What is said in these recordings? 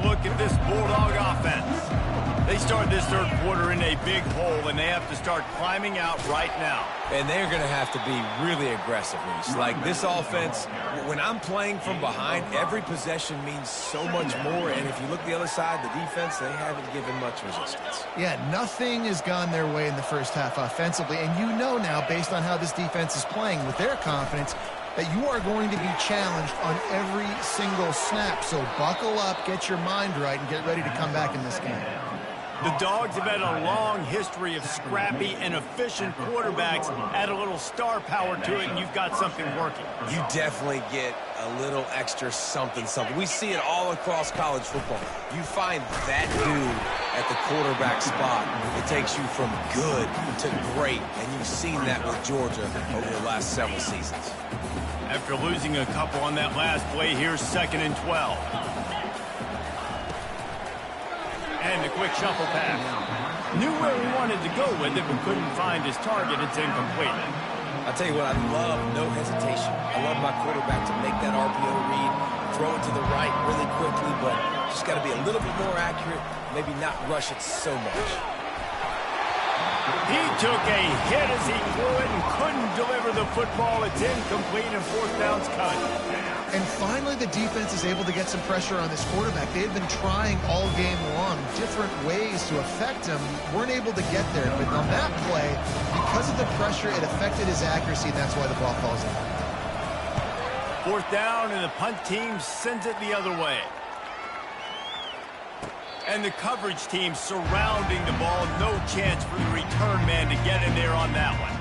look at this Bulldog offense. They start this third quarter in a big hole, and they have to start climbing out right now. And they're going to have to be really aggressive, Reese. Like this offense, when I'm playing from behind, every possession means so much more. And if you look the other side, the defense, they haven't given much resistance. Yeah, nothing has gone their way in the first half offensively. And you know now, based on how this defense is playing with their confidence, that you are going to be challenged on every single snap. So buckle up, get your mind right, and get ready to come back in this game. The Dogs have had a long history of scrappy and efficient quarterbacks. Add a little star power to it, and you've got something working. You definitely get a little extra something. We see it all across college football. You find that dude at the quarterback spot. It takes you from good to great, and you've seen that with Georgia over the last several seasons. After losing a couple on that last play, here's 2nd and 12. And the quick shuffle pass. Knew where he wanted to go with it, but couldn't find his target. It's incomplete. I'll tell you what, I love no hesitation. I love my quarterback to make that RPO read, throw it to the right really quickly, but just got to be a little bit more accurate, maybe not rush it so much. He took a hit as he threw it and couldn't deliver the football. It's incomplete and 4th down's cut. And finally, the defense is able to get some pressure on this quarterback. They had been trying all game long different ways to affect him. Weren't able to get there. But on that play, because of the pressure, it affected his accuracy, and that's why the ball falls in. 4th down, and the punt team sends it the other way. And the coverage team surrounding the ball. No chance for the return man to get in there on that one.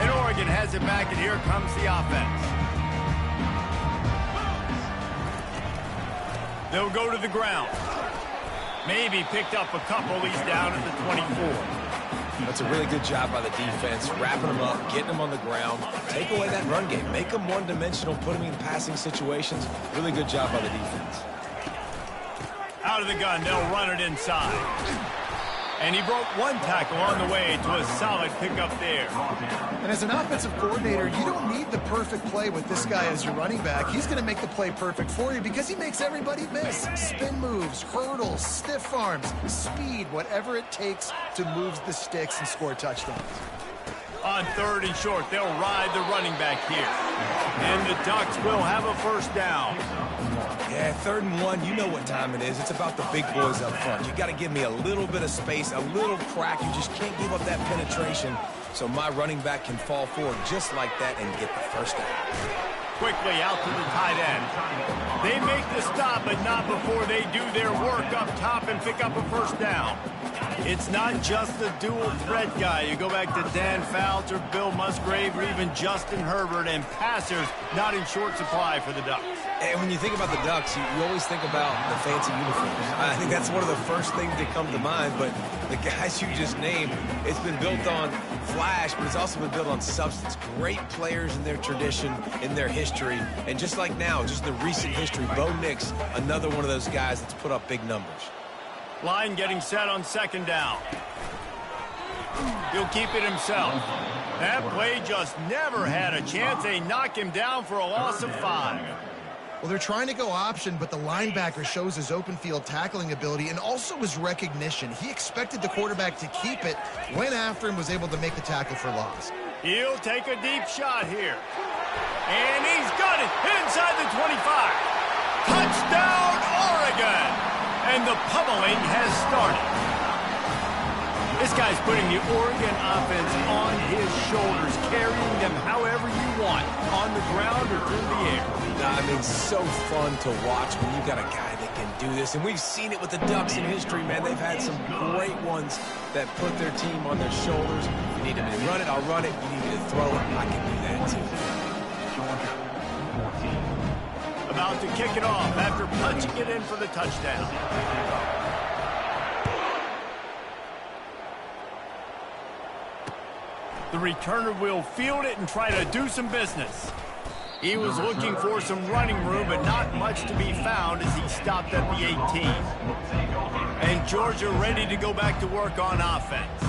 And Oregon has it back, and here comes the offense. They'll go to the ground. Maybe picked up a couple. He's down at the 24. That's a really good job by the defense, wrapping them up, getting them on the ground. Take away that run game. Make them one-dimensional, put them in passing situations. Really good job by the defense. Out of the gun, they'll run it inside. And he broke one tackle on the way to a solid pickup there. And as an offensive coordinator, you don't need the perfect play with this guy as your running back. He's going to make the play perfect for you because he makes everybody miss. Spin moves, hurdles, stiff arms, speed, whatever it takes to move the sticks and score touchdowns. On 3rd and short, they'll ride the running back here. And the Ducks will have a 1st down. Yeah, 3rd and 1, you know what time it is. It's about the big boys up front. You got to give me a little bit of space, a little crack. You just can't give up that penetration so my running back can fall forward just like that and get the 1st down. Quickly out to the tight end. They make the stop, but not before they do their work up top and pick up a 1st down. It's not just the dual threat guy. You go back to Dan Fouts or Bill Musgrave or even Justin Herbert, and passers not in short supply for the Ducks. And when you think about the Ducks, you always think about the fancy uniforms. I think that's one of the first things that come to mind, but the guys you just named, it's been built on flash, but it's also been built on substance. Great players in their tradition, in their history, and just like now, just the recent history, Bo Nix, another one of those guys that's put up big numbers. Line getting set on 2nd down. He'll keep it himself. That play just never had a chance. They knock him down for a loss of 5. Well, they're trying to go option, but the linebacker shows his open field tackling ability and also his recognition. He expected the quarterback to keep it, went after him, was able to make the tackle for loss. He'll take a deep shot here. And he's got it inside the 25. Touchdown, Oregon! And the pummeling has started. This guy's putting the Oregon offense on his shoulders, carrying them however you want, on the ground or through the air. I mean, so fun to watch when you got a guy that can do this. And we've seen it with the Ducks in history, man. They've had some great ones that put their team on their shoulders. You need me to run it, I'll run it. You need me to throw it, I can do that too. About to kick it off after punching it in for the touchdown. The returner will field it and try to do some business. He was looking for some running room, but not much to be found as he stopped at the 18. And Georgia ready to go back to work on offense.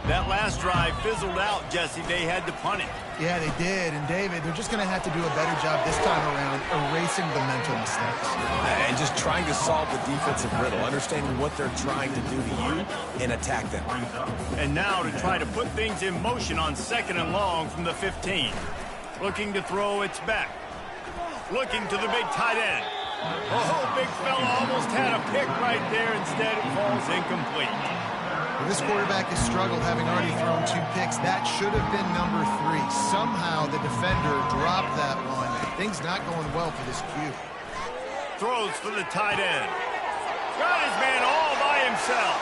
That last drive fizzled out, Jesse. They had to punt it. Yeah, they did. And, David, they're just going to have to do a better job this time around erasing the mental mistakes. And just trying to solve the defensive riddle, understanding what they're trying to do to you and attack them. And now to try to put things in motion on 2nd and long from the 15. Looking to throw, it's back. Looking to the big tight end. Oh, big fella almost had a pick right there. Instead, it falls incomplete. Well, this quarterback has struggled, having already thrown 2 picks. That should have been number 3. Somehow the defender dropped that one. Things not going well for this Q. Throws for the tight end. Got his man all by himself.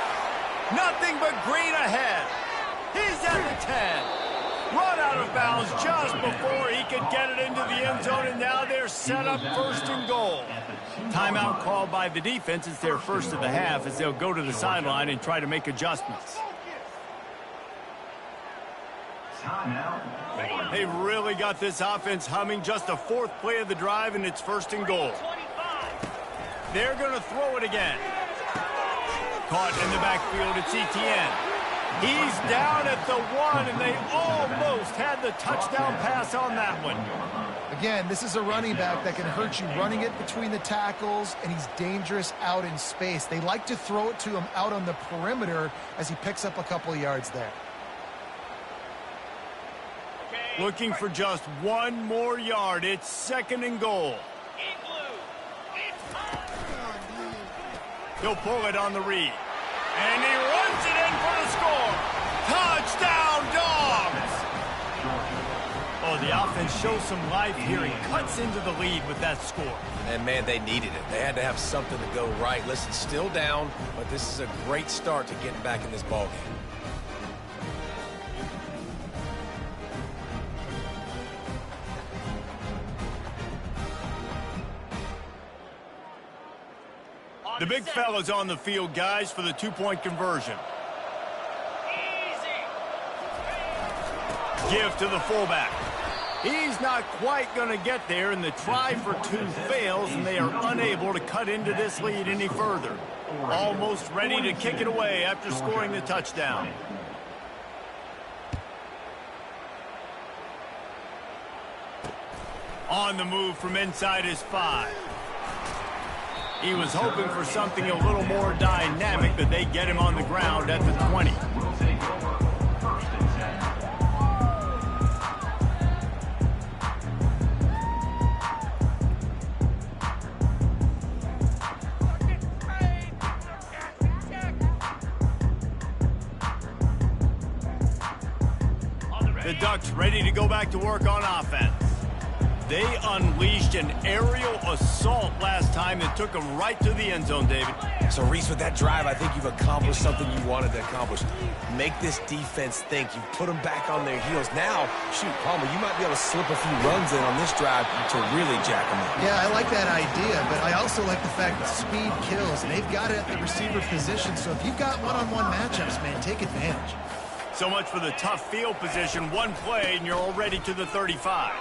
Nothing but green ahead. He's at the 10. Run out of bounds just before he could get it into the end zone, and now they're set up 1st and goal. Timeout called by the defense. It's their first of the half as they'll go to the sideline and try to make adjustments. They really got this offense humming. Just a 4th play of the drive, and it's 1st and goal. They're going to throw it again. Caught in the backfield, it's Etienne. He's down at the 1, and they almost had the touchdown pass on that one. Again, this is a running back that can hurt you running it between the tackles, and he's dangerous out in space. They like to throw it to him out on the perimeter as he picks up a couple of yards there. Looking for just 1 more yard. It's 2nd and goal. He'll pull it on the read. And he runs it in for the score. Touchdown, Dogs! Oh, the offense shows some life here and cuts into the lead with that score. And, man, they needed it. They had to have something to go right. Listen, still down, but this is a great start to getting back in this ballgame. The big fella's on the field, guys, for the 2-point conversion. Give to the fullback. He's not quite going to get there, and the try for 2 fails, and they are unable to cut into this lead any further. Almost ready to kick it away after scoring the touchdown. On the move from inside his 5. He was hoping for something a little more dynamic, but they get him on the ground at the 20. The Ducks ready to go back to work on offense. They unleashed an aerial assault last time that took them right to the end zone, David. So, Reese, with that drive, I think you've accomplished something you wanted to accomplish. Make this defense think. You've put them back on their heels. Now, shoot, Palmer, you might be able to slip a few runs in on this drive to really jack them up. Yeah, I like that idea, but I also like the fact that speed kills, and they've got it at the receiver position. So if you've got one-on-one matchups, man, take advantage. So much for the tough field position. 1 play, and you're already to the 35.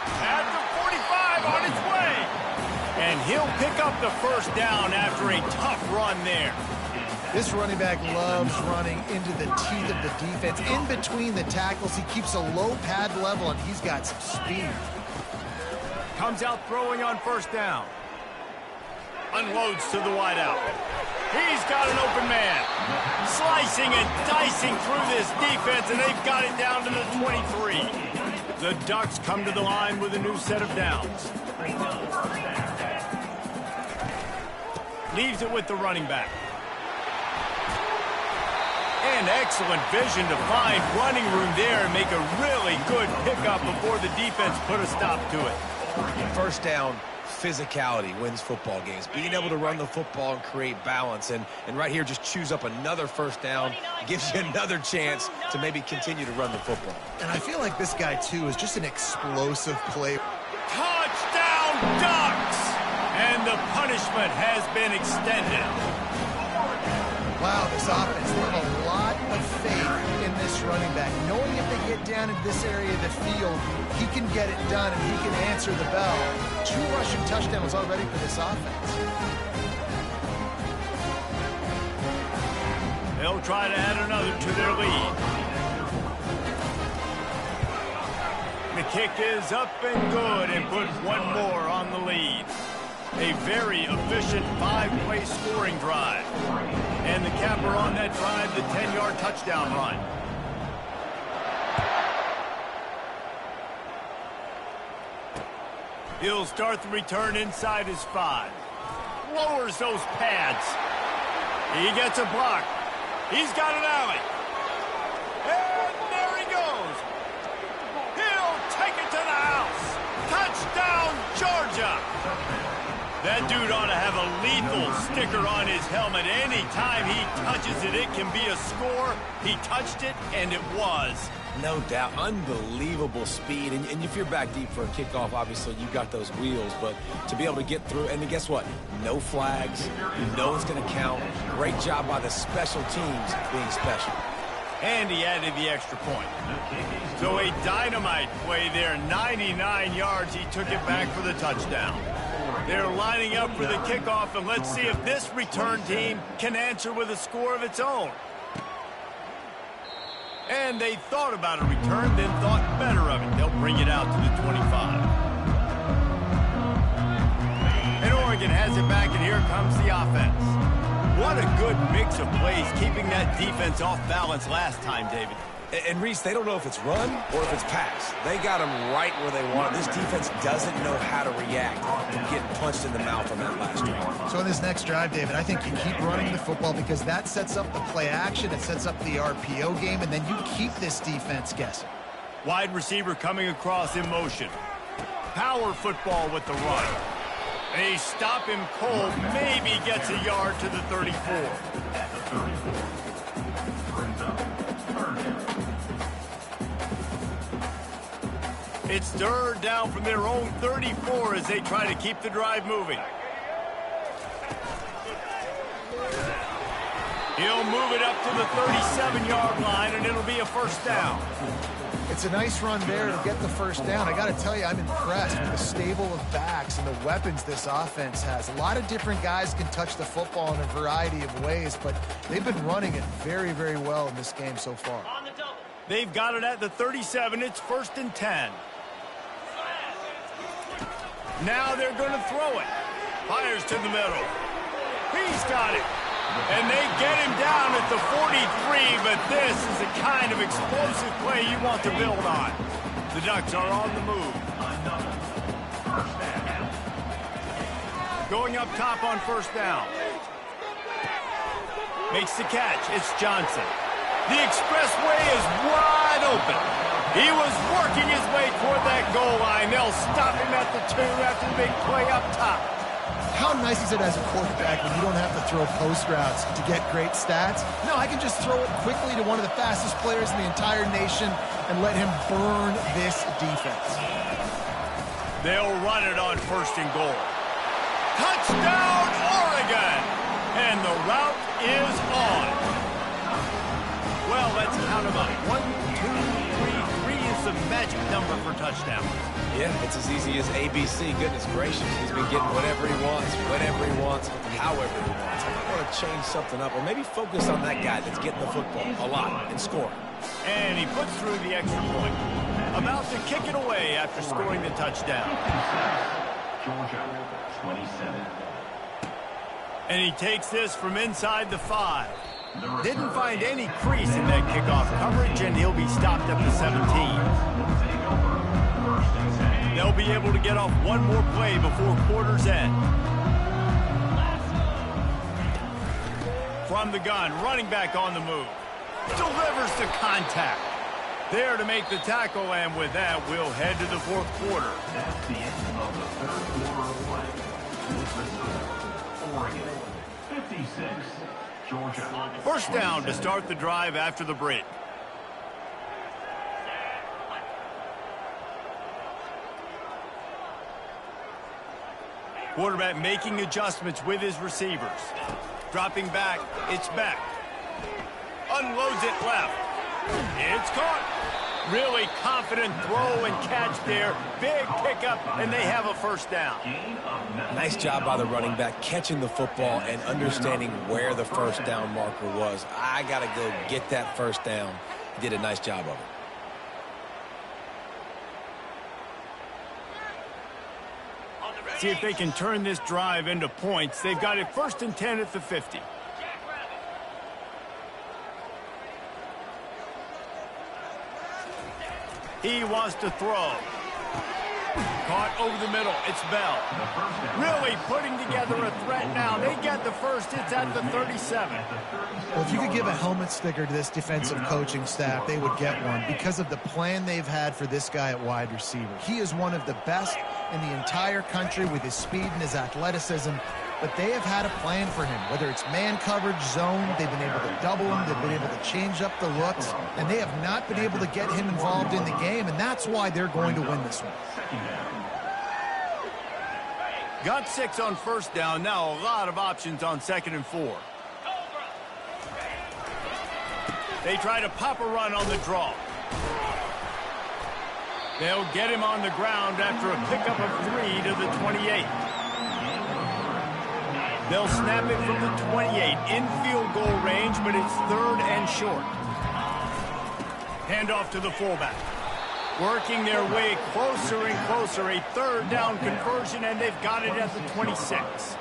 At the 45 on its way. And he'll pick up the 1st down after a tough run there. This running back loves running into the teeth of the defense. In between the tackles, he keeps a low pad level, and he's got some speed. Comes out throwing on 1st down. Unloads to the wideout. He's got an open man. Slicing and dicing through this defense, and they've got it down to the 23. The Ducks come to the line with a new set of downs. Leaves it with the running back. And excellent vision to find running room there and make a really good pickup before the defense put a stop to it. 1st down, physicality wins football games. Being able to run the football and create balance. And right here, just choose up another 1st down. Gives you another chance to maybe continue to run the football. And I feel like this guy, too, is just an explosive play. Touchdown, Ducks! And the punishment has been extended. Wow, this offense, they have a lot of faith in this running back. Knowing if they get down in this area of the field, he can get it done and he can answer the bell. 2 rushing touchdowns already for this offense. They'll they'll try to add another to their lead. The kick is up and good and put one more on the lead. A very efficient 5-play scoring drive. And the capper on that drive, the 10-yard touchdown run. He'll start the return inside his 5. Lowers those pads. He gets a block. He's got an alley. And there he goes. He'll take it to the house. Touchdown, Georgia. That dude ought to have a lethal sticker on his helmet. Anytime he touches it, it can be a score. He touched it, and it was. No doubt. Unbelievable speed. And if you're back deep for a kickoff, obviously you got those wheels. But to be able to get through, and then guess what? No flags. You know it's going to count. Great job by the special teams being special. And he added the extra point. So a dynamite play there. 99 yards. He took it back for the touchdown. They're lining up for the kickoff, and let's see if this return team can answer with a score of its own. And they thought about a return, then thought better of it. They'll bring it out to the 25. And Oregon has it back, and here comes the offense. What a good mix of plays, keeping that defense off balance last time, David. And Reese, they don't know if it's run or if it's pass. They got them right where they want it. This defense doesn't know how to react to getting punched in the mouth on that last drive. So in this next drive, David, I think you keep running the football because that sets up the play action, it sets up the RPO game, and then you keep this defense guessing. Wide receiver coming across in motion. Power football with the run. They stop him cold, maybe gets a yard to the 34. It's third down from their own 34 as they try to keep the drive moving. He'll move it up to the 37-yard line, and it'll be a first down. It's a nice run there to get the first down. I got to tell you, I'm impressed with the stable of backs and the weapons this offense has. A lot of different guys can touch the football in a variety of ways, but they've been running it very, very well in this game so far. They've got it at the 37. It's 1st and 10. Now they're going to throw it. Fires to the middle. He's got it. And they get him down at the 43, but this is the kind of explosive play you want to build on. The Ducks are on the move. Going up top on first down. Makes the catch. It's Johnson. The expressway is wide open. He was working his way toward that goal line. They'll stop him at the 2 after the big play up top. How nice is it as a quarterback when you don't have to throw post routes to get great stats? No, I can just throw it quickly to one of the fastest players in the entire nation and let him burn this defense. They'll run it on 1st and goal. Touchdown, Oregon! And the route is on. Well, let's count them up. 1, 2, 3. 3 is the magic number for touchdowns. Yeah, it's as easy as ABC. Goodness gracious, he's been getting whatever he wants, whenever he wants, however he wants. I want to change something up or maybe focus on that guy that's getting the football a lot and scoring. And he puts through the extra point. About to kick it away after scoring the touchdown. Georgia, 27. And he takes this from inside the 5. Didn't find any crease in that kickoff coverage, and he'll be stopped at the 17. They'll be able to get off one more play before quarter's end. From the gun, running back on the move. Delivers the contact. There to make the tackle, and with that, we'll head to the 4th quarter. That's the end of the 3rd quarter of play. Oregon, 56. Georgia. First down to start the drive after the break. Quarterback making adjustments with his receivers. Dropping back, it's back. Unloads it left. It's caught. Really confident throw and catch there. Big pickup, and they have a first down. Nice job by the running back catching the football and understanding where the first down marker was. I got to go get that first down. He did a nice job of it. See if they can turn this drive into points. They've got it 1st and 10 at the 50. He wants to throw. Caught over the middle. It's Bell. Really putting together a threat now. They get the first. It's at the 37. Well, if you could give a helmet sticker to this defensive coaching staff, they would get one because of the plan they've had for this guy at wide receiver. He is one of the best in the entire country with his speed and his athleticism, but they have had a plan for him. Whether it's man coverage, zone, they've been able to double him, they've been able to change up the looks, and they have not been able to get him involved in the game, and that's why they're going to win this one. Got 6 on first down. Now a lot of options on 2nd and 4. They try to pop a run on the draw. They'll get him on the ground after a pickup of 3 to the 28. They'll snap it from the 28 in field goal range, but it's 3rd and short. Handoff to the fullback. Working their way closer and closer. A 3rd down conversion, and they've got it at the 26.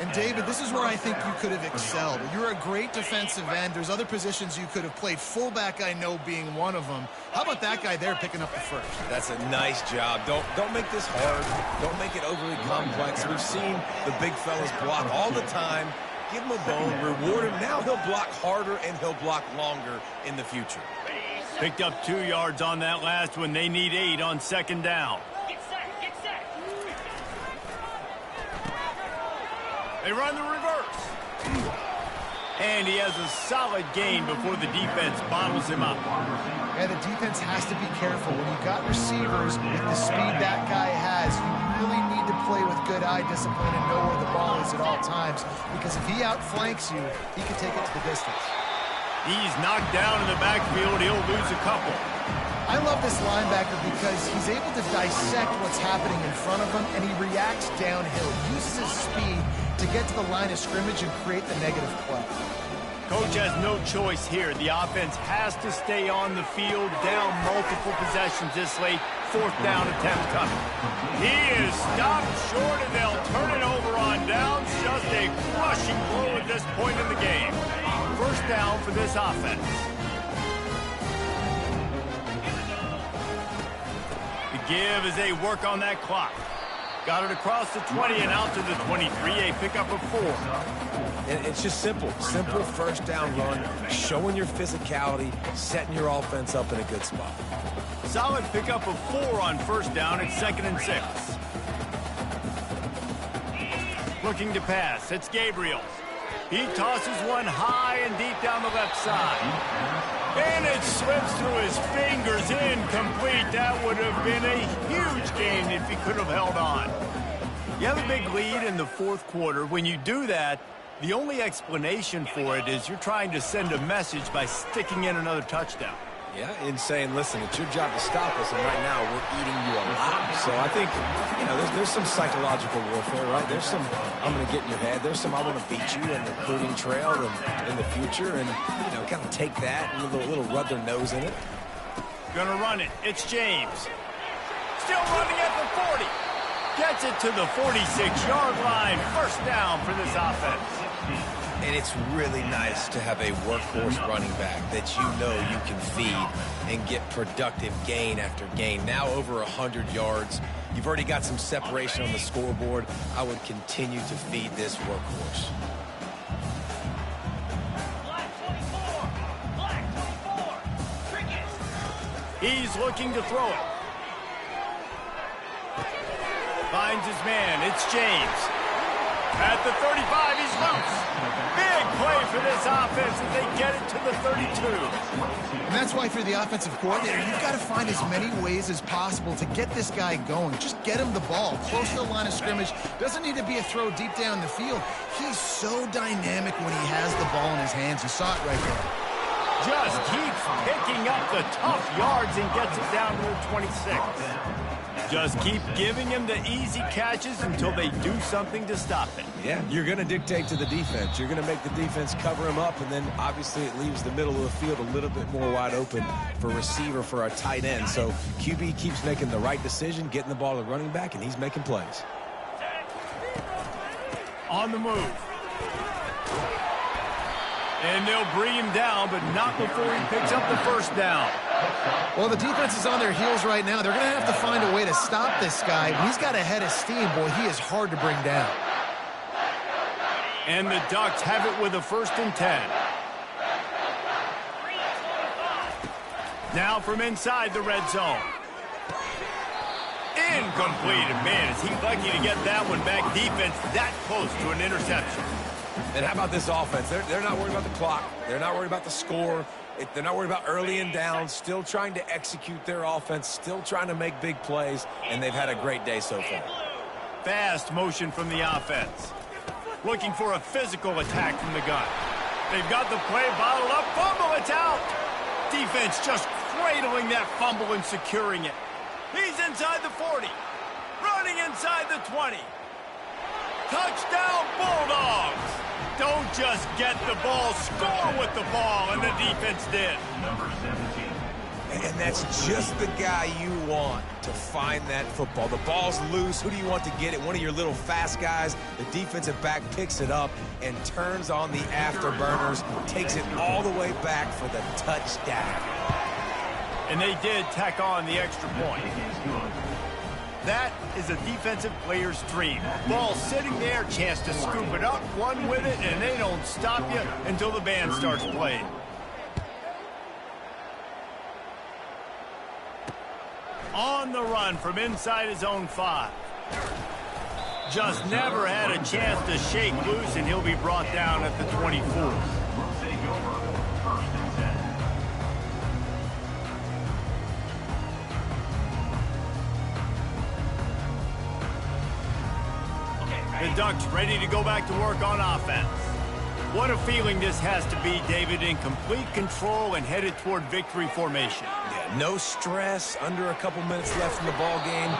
And, David, this is where I think you could have excelled. You're a great defensive end. There's other positions you could have played. Fullback, I know, being one of them. How about that guy there picking up the first? That's a nice job. Don't make this hard. Don't make it overly complex. We've seen the big fellas block all the time. Give him a bone, reward him. Now he'll block harder and he'll block longer in the future. Picked up 2 yards on that last one. They need 8 on 2nd down. They run the reverse. And he has a solid gain before the defense bottles him up. Yeah, the defense has to be careful. When you've got receivers with the speed that guy has, you really need to play with good eye discipline and know where the ball is at all times. Because if he outflanks you, he can take it to the distance. He's knocked down in the backfield. He'll lose a couple. I love this linebacker because he's able to dissect what's happening in front of him, and he reacts downhill. He uses his speed to get to the line of scrimmage and create the negative play. Coach has no choice here. The offense has to stay on the field, down multiple possessions this late. 4th down attempt coming. He is stopped short, and they'll turn it over on downs. Just a crushing blow at this point in the game. First down for this offense. The give as they work on that clock. Got it across the 20 and out to the 23. A pickup of 4. And it's just simple. Simple first down run, showing your physicality, setting your offense up in a good spot. Solid pickup of 4 on first down. It's 2nd and 6. Looking to pass. It's Gabriel. He tosses one high and deep down the left side. And it slips through his fingers, incomplete. That would have been a huge gain if he could have held on. You have a big lead in the 4th quarter. When you do that, the only explanation for it is you're trying to send a message by sticking in another touchdown. Yeah, and saying, listen, it's your job to stop us, and right now we're eating you alive. So I think, you know, there's some psychological warfare, right? There's some, I'm going to get in your head. There's some, I want to beat you in the recruiting trail and in the future, and, you know, kind of take that and a little rub their nose in it. Gonna run it. It's James. Still running at the 40. Gets it to the 46-yard line. First down for this offense. And it's really nice to have a workhorse running back that you know you can feed and get productive gain after gain. Now over 100 yards. You've already got some separation on the scoreboard. I would continue to feed this workhorse. He's looking to throw it. Finds his man. It's James. At the 35, he's loose. Big play for this offense as they get it to the 32. And that's why for the offensive coordinator, you've got to find as many ways as possible to get this guy going. Just get him the ball close to the line of scrimmage. Doesn't need to be a throw deep down the field. He's so dynamic when he has the ball in his hands. You saw it right there. Just keeps picking up the tough yards and gets it down to the 26. Just keep giving him the easy catches until they do something to stop it. Yeah, you're going to dictate to the defense. You're going to make the defense cover him up, and then obviously it leaves the middle of the field a little bit more wide open for receiver, for a tight end. So QB keeps making the right decision, getting the ball to running back, and he's making plays. On the move. And they'll bring him down, but not before he picks up the first down. Well, the defense is on their heels right now. They're going to have to find a way to stop this guy. He's got a head of steam. Boy, he is hard to bring down. And the Ducks have it with a 1st and 10. Now from inside the red zone. Incomplete. Man, is he lucky to get that one back. Defense that close to an interception. And how about this offense? They're not worried about the clock. They're not worried about the score. They're not worried about early and down. Still trying to execute their offense. Still trying to make big plays. And they've had a great day so far. Fast motion from the offense. Looking for a physical attack from the gun. They've got the play bottled up. Fumble, it's out. Defense just cradling that fumble and securing it. He's inside the 40. Running inside the 20. Touchdown, Bulldogs. Don't just get the ball, score with the ball, and the defense did. Number 17. And that's just the guy you want to find that football. The ball's loose. Who do you want to get it? One of your little fast guys. The defensive back picks it up and turns on the afterburners, takes it all the way back for the touchdown. And they did tack on the extra point. That is a defensive player's dream. Ball sitting there, chance to scoop it up, run with it, and they don't stop you until the band starts playing. On the run from inside his own 5. Just never had a chance to shake loose, and he'll be brought down at the 24. Will take over 1st and 10. The Ducks ready to go back to work on offense. What a feeling this has to be, David, in complete control and headed toward victory formation. Yeah, no stress, under a couple minutes left in the ball game,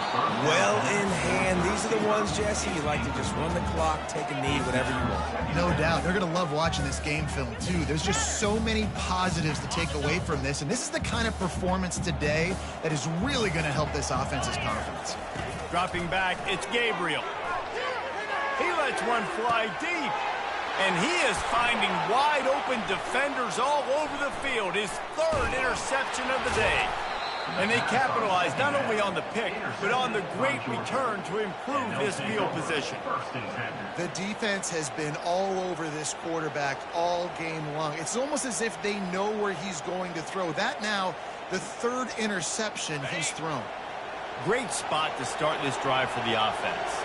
well in hand. These are the ones, Jesse, you like to just run the clock, take a knee, whatever you want. No doubt. They're going to love watching this game film, too. There's just so many positives to take away from this, and this is the kind of performance today that is really going to help this offense's confidence. Dropping back, it's Gabriel. He lets one fly deep. And he is finding wide-open defenders all over the field. His 3rd interception of the day. And they capitalize not only on the pick, but on the great return to improve his field position. The defense has been all over this quarterback all game long. It's almost as if they know where he's going to throw. That now, the 3rd interception he's thrown. Great spot to start this drive for the offense.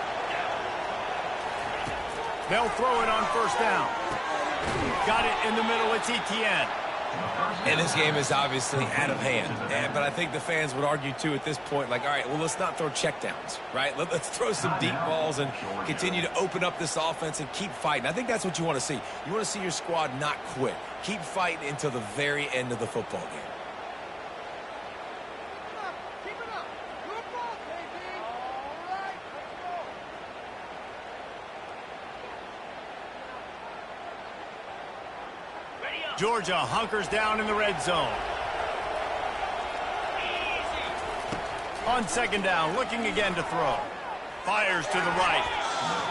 They'll throw it on 1st down. Got it in the middle. It's Etienne. And this game is obviously out of hand. But I think the fans would argue, too, at this point, like, all right, well, let's not throw checkdowns, right? Let's throw some deep balls and continue to open up this offense and keep fighting. I think that's what you want to see. You want to see your squad not quit. Keep fighting until the very end of the football game. Georgia hunkers down in the red zone. On 2nd down, looking again to throw. Fires to the right.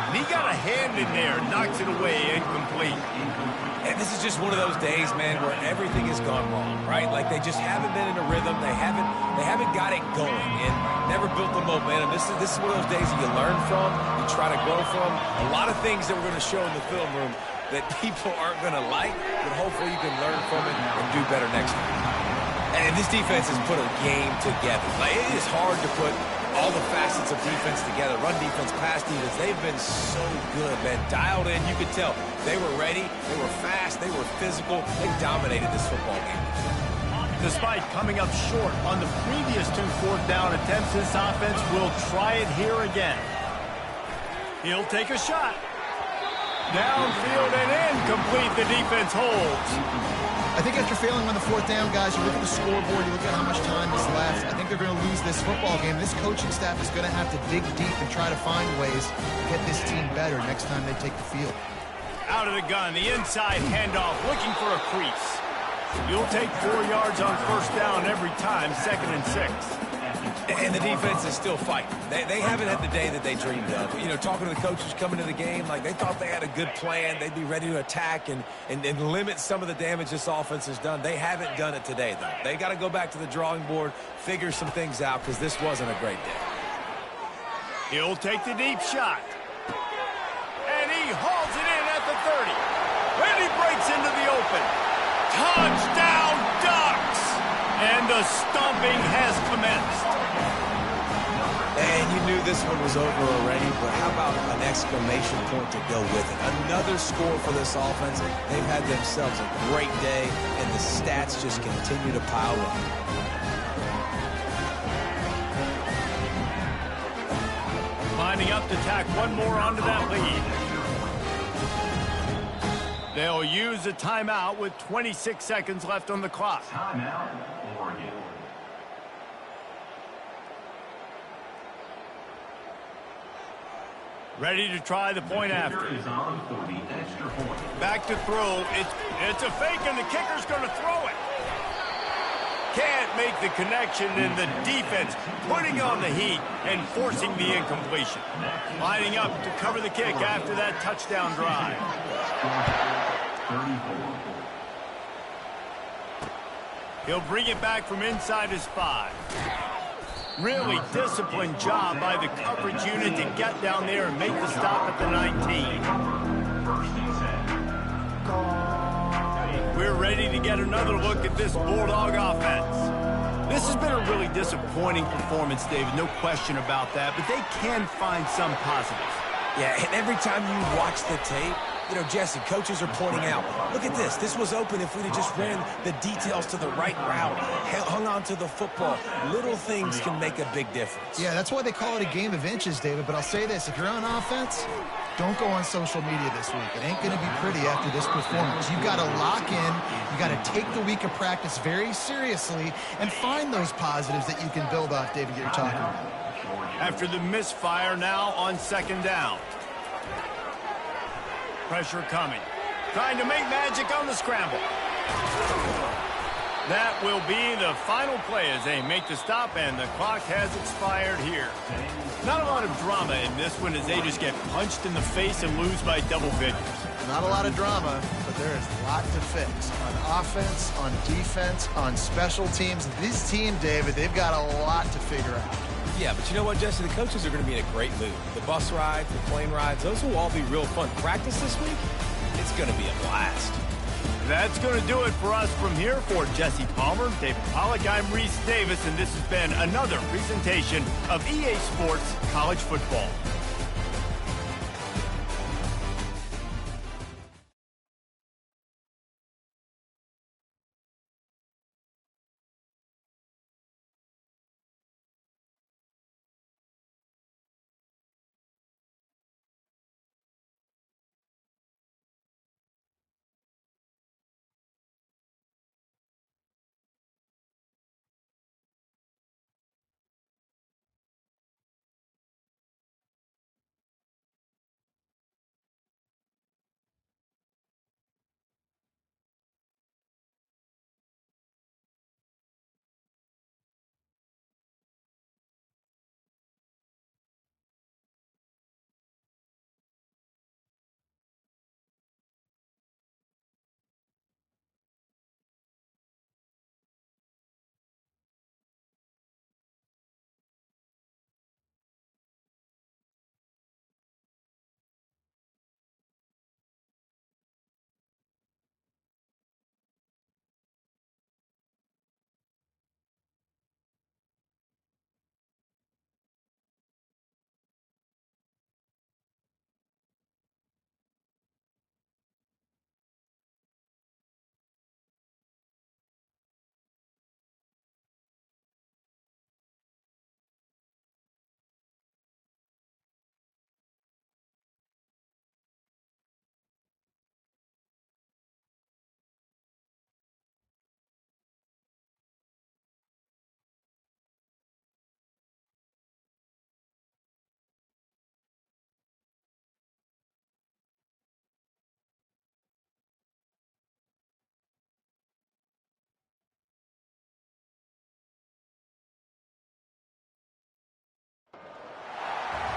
And he got a hand in there, knocks it away, incomplete. And this is just one of those days, man, where everything has gone wrong, right? Like they just haven't been in a rhythm. They haven't got it going and never built the momentum. This is one of those days that you learn from, you try to grow from. A lot of things that we're going to show in the film room that people aren't going to like, but hopefully you can learn from it and do better next time. And this defense has put a game together. Like, it is hard to put all the facets of defense together. Run defense, pass defense, they've been so good, man. Dialed in, you could tell. They were ready, they were fast, they were physical. They dominated this football game. Despite coming up short on the previous 2 4th down attempts, this offense will try it here again. He'll take a shot. Downfield and incomplete. The defense holds. I think after failing on the fourth down, guys, you look at the scoreboard, you look at how much time is left. I think they're going to lose this football game. This coaching staff is going to have to dig deep and try to find ways to get this team better next time they take the field. Out of the gun, the inside handoff, looking for a crease. You'll take 4 yards on first down every time, 2nd and 6. And the defense is still fighting. They haven't had the day that they dreamed of. You know, talking to the coaches coming to the game, like they thought they had a good plan. They'd be ready to attack and limit some of the damage this offense has done. They haven't done it today, though. They got to go back to the drawing board, figure some things out, because this wasn't a great day. He'll take the deep shot. And he hauls it in at the 30. And he breaks into the open. Touchdown, Ducks! And the stomping has commenced. And you knew this one was over already, but how about an exclamation point to go with it? Another score for this offense. They've had themselves a great day, and the stats just continue to pile up. Lining up to tack one more onto that lead. They'll use a timeout with 26 seconds left on the clock. Timeout, Oregon. Ready to try the point after. Kicker is on for the extra point. Back to throw. It's a fake, and the kicker's going to throw it. Can't make the connection, and the defense putting on the heat and forcing the incompletion. Lining up to cover the kick after that touchdown drive. 34. He'll bring it back from inside his 5. Really disciplined job by the coverage unit to get down there and make the stop at the 19. First and 10. We're ready to get another look at this Bulldog offense. This has been a really disappointing performance, David, no question about that, but they can find some positives. Yeah, and every time you watch the tape, you know, Jesse, coaches are pointing out, look at this. This was open if we'd have just ran the details to the right route, hung on to the football. Little things can make a big difference. Yeah, that's why they call it a game of inches, David. But I'll say this, if you're on offense, don't go on social media this week. It ain't going to be pretty after this performance. You've got to lock in. You've got to take the week of practice very seriously and find those positives that you can build off, David, that you're talking about. After the misfire, now on 2nd down. Pressure coming. Trying to make magic on the scramble. That will be the final play as they make the stop, and the clock has expired here. Not a lot of drama in this one as they just get punched in the face and lose by double figures. Not a lot of drama, but there is a lot to fix. On offense, on defense, on special teams. This team, David, they've got a lot to figure out. Yeah, but you know what, Jesse? The coaches are going to be in a great mood. The bus rides, the plane rides, those will all be real fun. Practice this week, it's going to be a blast. That's going to do it for us from here. For Jesse Palmer, David Pollack, I'm Reese Davis, and this has been another presentation of EA Sports College Football.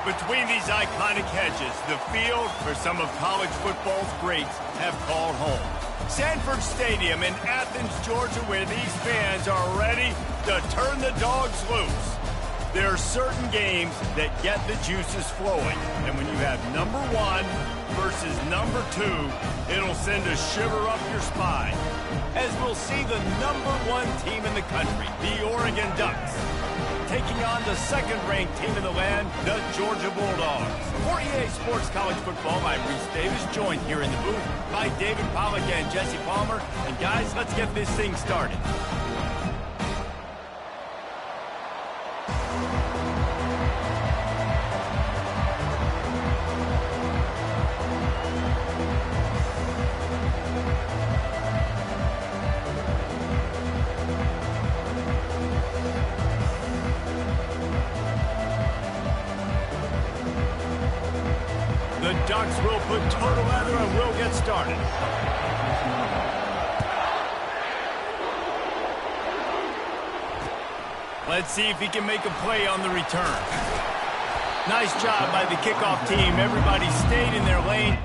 Between these iconic hedges, the field where some of college football's greats have called home. Sanford Stadium in Athens, Georgia, where these fans are ready to turn the dogs loose. There are certain games that get the juices flowing, and when you have number 1 versus number 2, it'll send a shiver up your spine. As we'll see the number 1 team in the country, the Oregon Ducks, taking on the second-ranked team in the land, the Georgia Bulldogs. For EA Sports College Football, I'm Reese Davis, joined here in the booth by David Pollack and Jesse Palmer. And guys, let's get this thing started. The Ducks will put total leather and we'll get started. Let's see if he can make a play on the return. Nice job by the kickoff team. Everybody stayed in their lane.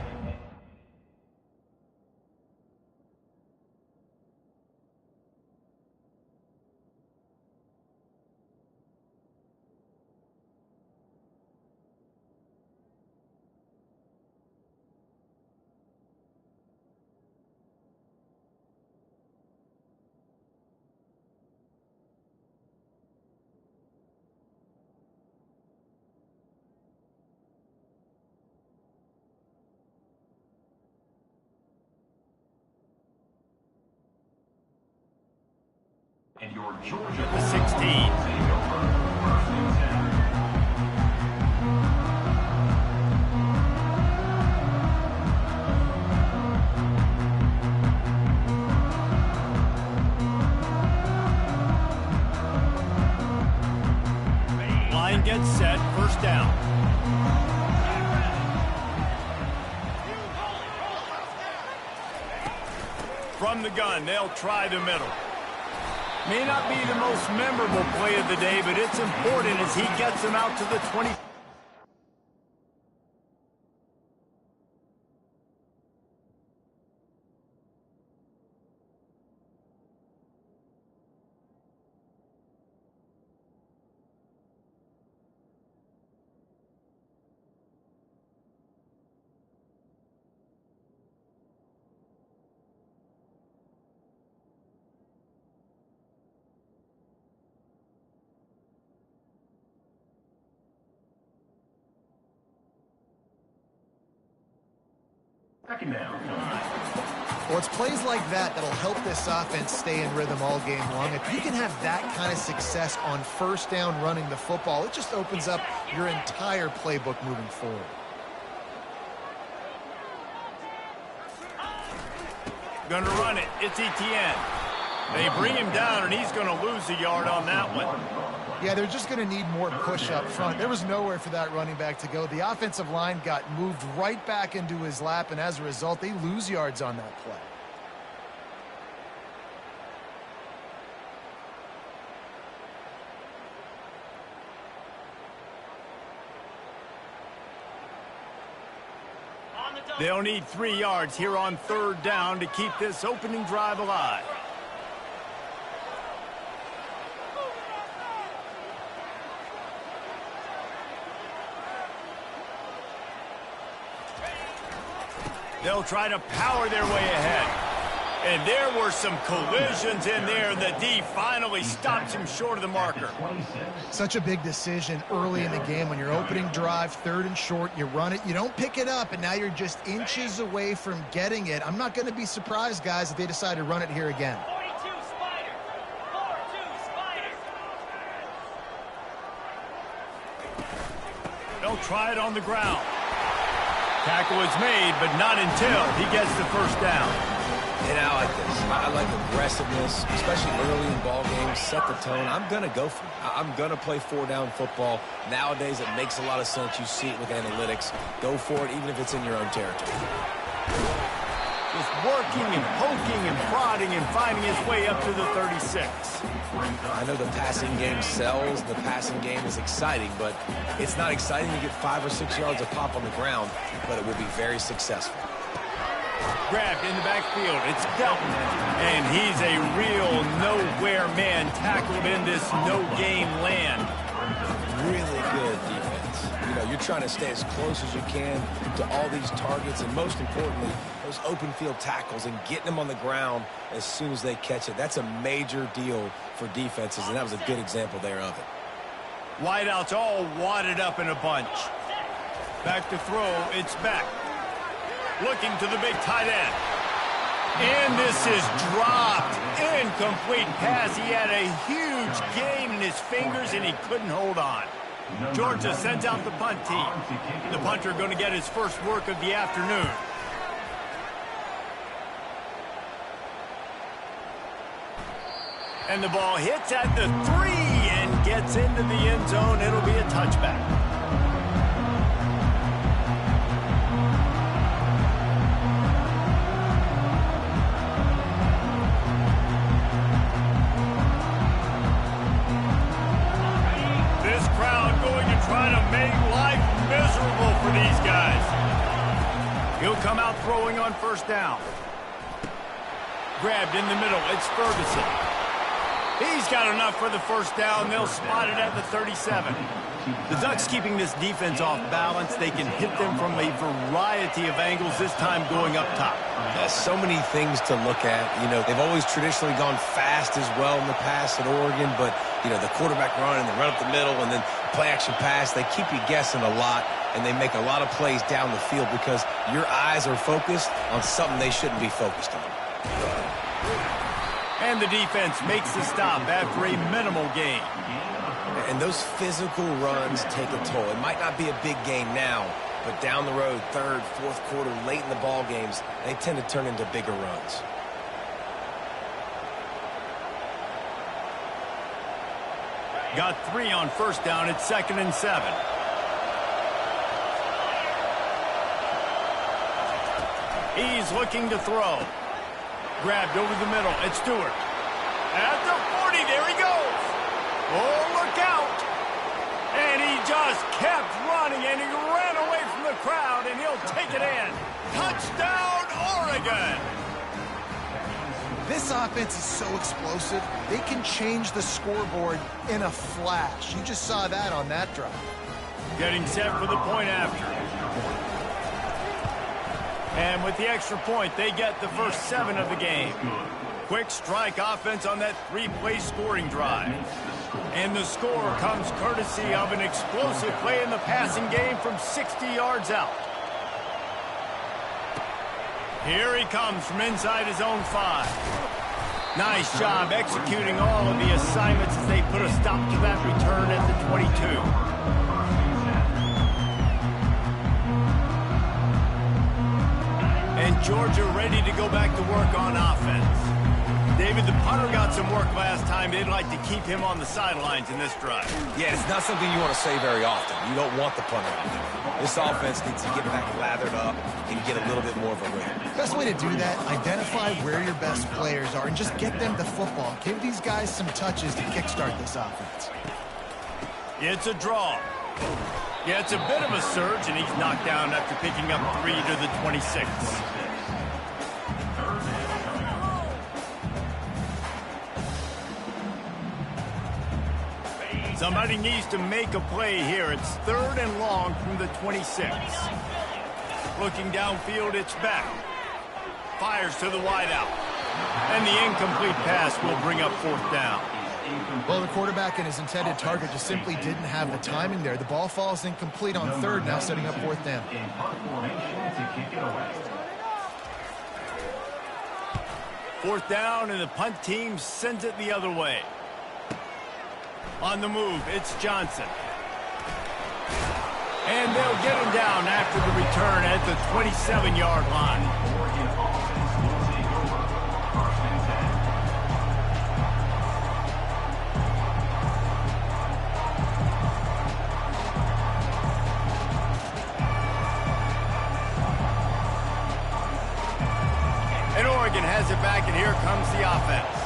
And your Georgia The 16. Line gets set, first down. From the gun, they'll try the middle. May not be the most memorable play of the day, but it's important as he gets him out to the 20. Second down. Well, it's plays like that that'll help this offense stay in rhythm all game long. If you can have that kind of success on first down running the football, it just opens up your entire playbook moving forward. Gonna run it. It's Etienne. They bring him down, and he's going to lose a yard on that one. Yeah, they're just going to need more push up front. There was nowhere for that running back to go. The offensive line got moved right back into his lap, and as a result, they lose yards on that play. They'll need 3 yards here on third down to keep this opening drive alive. They'll try to power their way ahead. And there were some collisions in there. The D finally stops him short of the marker. Such a big decision early in the game. When you're opening drive, third and short, you run it, you don't pick it up, and now you're just inches away from getting it. I'm not going to be surprised, guys, if they decide to run it here again. 42 Spider. 4-2 Spider. They'll try it on the ground. Tackle is made, but not until he gets the first down. And I like this. I like aggressiveness, especially early in ball games. Set the tone. I'm going to go for it. I'm going to play four-down football. Nowadays, it makes a lot of sense. You see it with analytics. Go for it, even if it's in your own territory. Just working and poking and prodding and finding his way up to the 36. I know the passing game sells, the passing game is exciting, but it's not exciting to get 5 or 6 yards of pop on the ground, but it will be very successful. Grabbed in the backfield, it's Delton, and he's a real nowhere man tackled in this no-game land. Really good defense. You know, you're trying to stay as close as you can to all these targets, and most importantly, those open field tackles and getting them on the ground as soon as they catch it. That's a major deal for defenses, and that was a good example there of it. Wideouts all wadded up in a bunch. Back to throw, it's back. Looking to the big tight end. And this is dropped. Incomplete pass. He had a huge gain in his fingers, and he couldn't hold on. Georgia sends out the punt team. The punter going to get his first work of the afternoon. And the ball hits at the 3 and gets into the end zone. It'll be a touchback. Trying to make life miserable for these guys. He'll come out throwing on first down. Grabbed in the middle. It's Ferguson. He's got enough for the first down. They'll spot it at the 37. The Ducks keeping this defense off balance. They can hit them from a variety of angles, this time going up top. Yeah, so many things to look at. You know, they've always traditionally gone fast as well in the past at Oregon, but, you know, the quarterback run and the run up the middle and then play-action pass, they keep you guessing a lot, and they make a lot of plays down the field because your eyes are focused on something they shouldn't be focused on. And the defense makes the stop after a minimal gain. And those physical runs take a toll. It might not be a big gain now, but down the road, third, fourth quarter, late in the ball games, they tend to turn into bigger runs. Got 3 on first down. It's 2nd and 7. He's looking to throw. Grabbed over the middle. It's Stewart. At the 40. There he goes. Oh, look out. And he just kept running, and he ran away from the crowd, and he'll take it in. Touchdown, Oregon. This offense is so explosive, they can change the scoreboard in a flash. You just saw that on that drive. Getting set for the point after. And with the extra point, they get the first 7 of the game. Quick strike offense on that 3-play scoring drive. And the score comes courtesy of an explosive play in the passing game from 60 yards out. Here he comes from inside his own 5. Nice job executing all of the assignments as they put a stop to that return at the 22. And Georgia ready to go back to work on offense. David, the punter got some work last time. They'd like to keep him on the sidelines in this drive. Yeah, it's not something you want to say very often. You don't want the punter. This offense needs to get back lathered up and get a little bit more of a rhythm. Best way to do that, identify where your best players are and just get them the football. Give these guys some touches to kickstart this offense. It's a draw. Yeah, it's a bit of a surge, and he's knocked down after picking up 3 to the 26. Somebody needs to make a play here. It's 3rd and long from the 26. Looking downfield, it's back. Fires to the wideout. And the incomplete pass will bring up 4th down. Well, the quarterback and his intended target just simply didn't have the timing there. The ball falls incomplete on 3rd, now setting up 4th down. Fourth down, and the punt team sends it the other way. On the move, it's Johnson. And they'll get him down after the return at the 27-yard line. quarterback, and here comes the offense.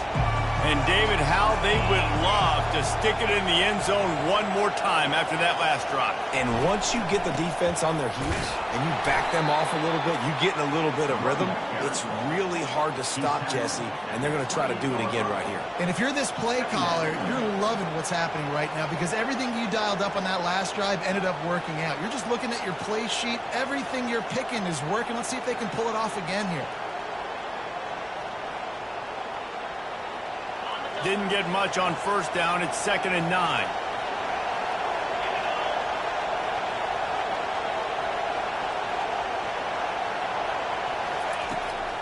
And, David, how they would love to stick it in the end zone one more time after that last drive. And once you get the defense on their heels and you back them off a little bit, you get in a little bit of rhythm, it's really hard to stop Jesse, and they're going to try to do it again right here. And if you're this play caller, you're loving what's happening right now because everything you dialed up on that last drive ended up working out. You're just looking at your play sheet. Everything you're picking is working. Let's see if they can pull it off again here. Didn't get much on first down. It's 2nd and 9.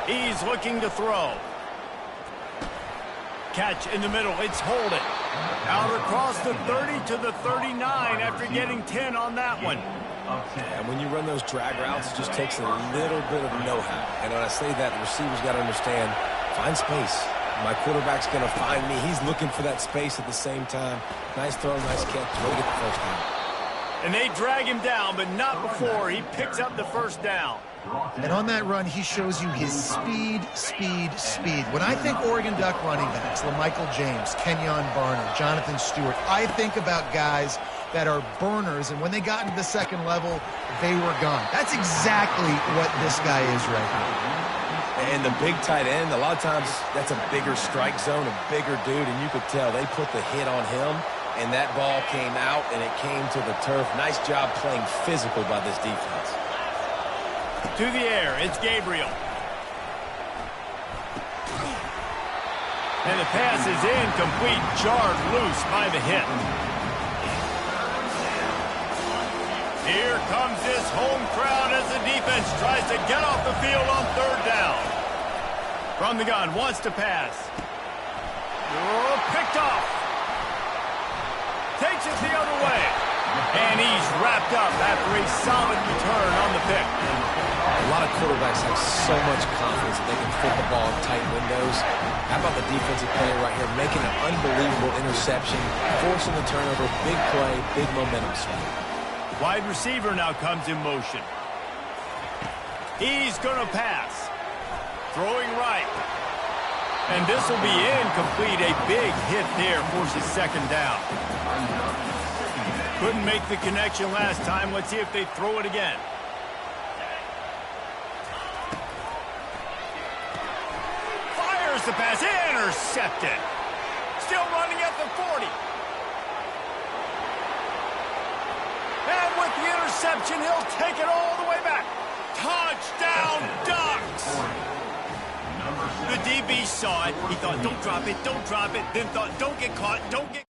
He's looking to throw. Catch in the middle. It's Holden. Out across the 30 to the 39 after getting 10 on that one. And when you run those drag routes, it just takes a little bit of know-how. And when I say that, the receiver's got to understand, find space. My quarterback's going to find me. He's looking for that space at the same time. Nice throw, nice catch. Really get the first down. And they drag him down, but not before he picks up the first down. And on that run, he shows you his speed, speed, speed. When I think Oregon Duck running backs, LaMichael James, Kenyon Barner, Jonathan Stewart, I think about guys that are burners, and when they got into the second level, they were gone. That's exactly what this guy is right now. And the big tight end, a lot of times that's a bigger strike zone, a bigger dude, and you could tell they put the hit on him, and that ball came out, and it came to the turf. Nice job playing physical by this defense. To the air, it's Gabriel. And the pass is incomplete, jarred loose by the hit. Here comes this home crowd as the defense tries to get off the field on 3rd down. From the gun, wants to pass. Oh, picked off. Takes it the other way. And he's wrapped up after a solid return on the pick. A lot of quarterbacks have so much confidence that they can fit the ball in tight windows. How about the defensive player right here making an unbelievable interception, forcing the turnover, big play, big momentum swing. Wide receiver now comes in motion. He's going to pass. Throwing right. And this will be incomplete. A big hit there forces 2nd down. Couldn't make the connection last time. Let's see if they throw it again. Fires the pass. Intercepted. Still running at the 40. And with the interception, he'll take it all the way back. Touchdown, Ducks! The DB saw it. He thought, don't drop it, then thought, don't get caught, don't get...